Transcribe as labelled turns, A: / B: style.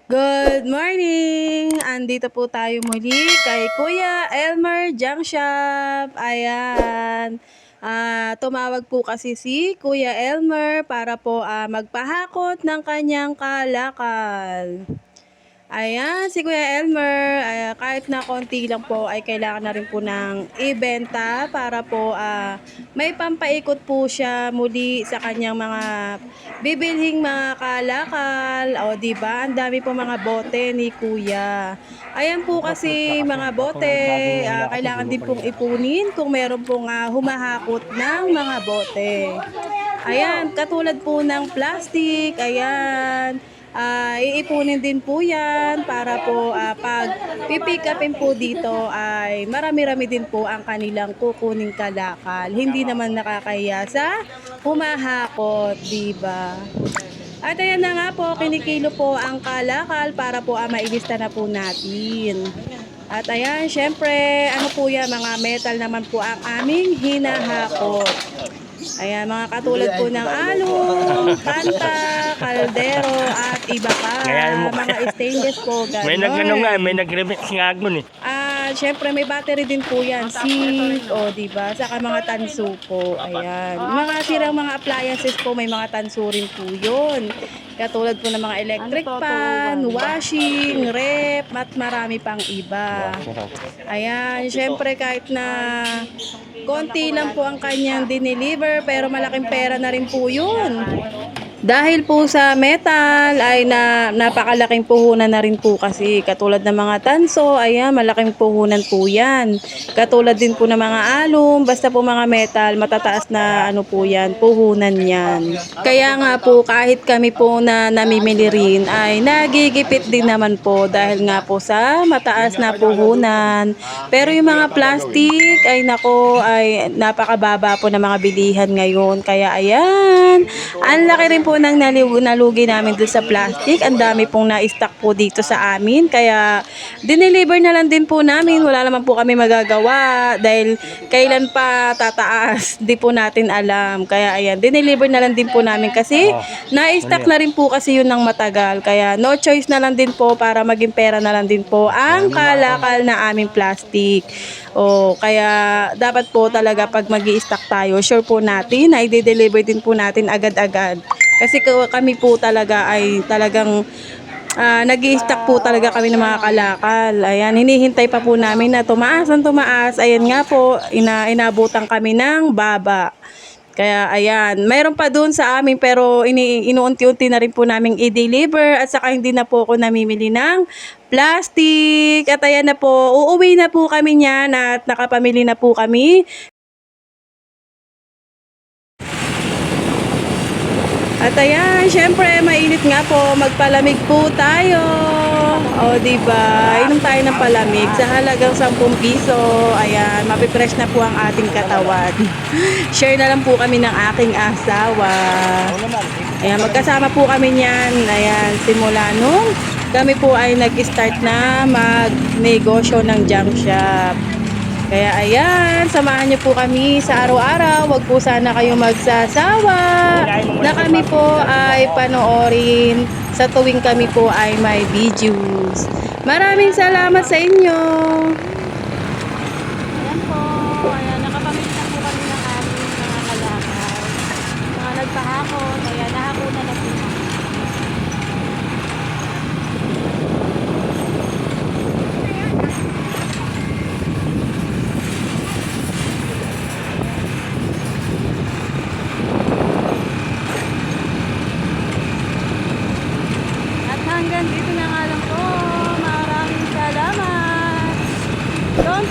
A: Good morning! Andito po tayo muli kay Kuya Elmer Junk Shop. Ayan. Tumawag po kasi si Kuya Elmer para po magpahakot ng kanyang kalakal. Ayan, si Kuya Elmer, kahit na konti lang po ay kailangan na rin po ng ibenta para po may pampaikot po siya muli sa kanyang mga bibilhing mga kalakal. O, di ba? Ang dami po mga bote ni Kuya. Ayan po kasi mga bote, kailangan din pong ipunin kung meron pong humahakot ng mga bote. Ayan, katulad po ng plastic, ayan. Iipunin din po yan para po pag pipick upin po dito ay marami-rami din po ang kanilang kukuning kalakal. Hindi naman nakakahiya sa humahakot, di ba? At ayan na nga po, kinikilo po ang kalakal para po mailista na po natin. At ayan, syempre, ano po yan, mga metal naman po ang aming hinahakot. Ayan, mga katulad po ng alum, kanta, kaldero, at iba pa. Mga stainless po, gano'n.
B: May nag-remix nga ako eh.
A: Syempre may battery din po yan, zinc, o diba, saka mga tanso po, ayan. Mga sirang mga appliances po, may mga tanso rin po yun. Katulad po ng mga electric fan, washing, rep, at marami pang iba. Ayan, syempre kahit na konti lang po ang kanyang dineliver, pero malaking pera na rin po yun. Dahil po sa metal ay napakalaking puhunan na rin po kasi katulad ng mga tanso, ayan, malaking puhunan po yan. Katulad din po ng mga alum, basta po mga metal, matataas na ano po yan, puhunan yan. Kaya nga po kahit kami po na namimili rin ay nagigipit din naman po dahil nga po sa mataas na puhunan. Pero yung mga plastic ay nako ay napakababa po ng mga bilihan ngayon. Kaya ayan, ang laki rin po ng nalugi namin dun sa plastic. Ang dami pong na-stock po dito sa amin. Kaya dineliver na lang din po namin. Wala naman po kami magagawa dahil kailan pa tataas. Di po natin alam. Kaya ayan, dineliver na lang din po namin kasi na-stock na rin po kasi yun ng matagal. Kaya no choice na lang din po para maging pera na lang din po ang kalakal na aming plastic. O kaya dapat po talaga pag magi-stock tayo, sure po natin na i-deliver din po natin agad-agad. Kasi kami po talaga ay talagang nag-i-stock po talaga kami ng mga kalakal. Ayan, hinihintay pa po namin na tumaas ang tumaas. Ayan nga po, inabutan kami ng baba. Kaya ayan, mayroon pa doon sa amin pero inuunti-unti na rin po namin i-deliver at saka hindi na po ako namimili ng plastic. At ayan na po, uuwi na po kami niyan at nakapamili na po kami. At ayan, syempre mainit nga po, magpalamig po tayo. O diba, inom tayo ng palamig sa halagang 10 piso. Ayan, mapipresh na po ang ating katawan. Share na lang po kami ng aking asawa. Ayan, magkasama po kami niyan. Ayan, simula nung kami po ay nag-start na magnegosyo ng junk shop. Kaya ayan, samahan niyo po kami sa araw-araw. Huwag po sana kayo magsasawa na kami po ay panoorin sa tuwing kami po ay may videos. Maraming salamat sa inyo. Ayan po, ayan, nakapamili na po kami ng aming mga kalakal. Mga nagpahakot, ayan, nahakunan na po kami. Hanggang dito na nga lang po. Maraming salamat. Don't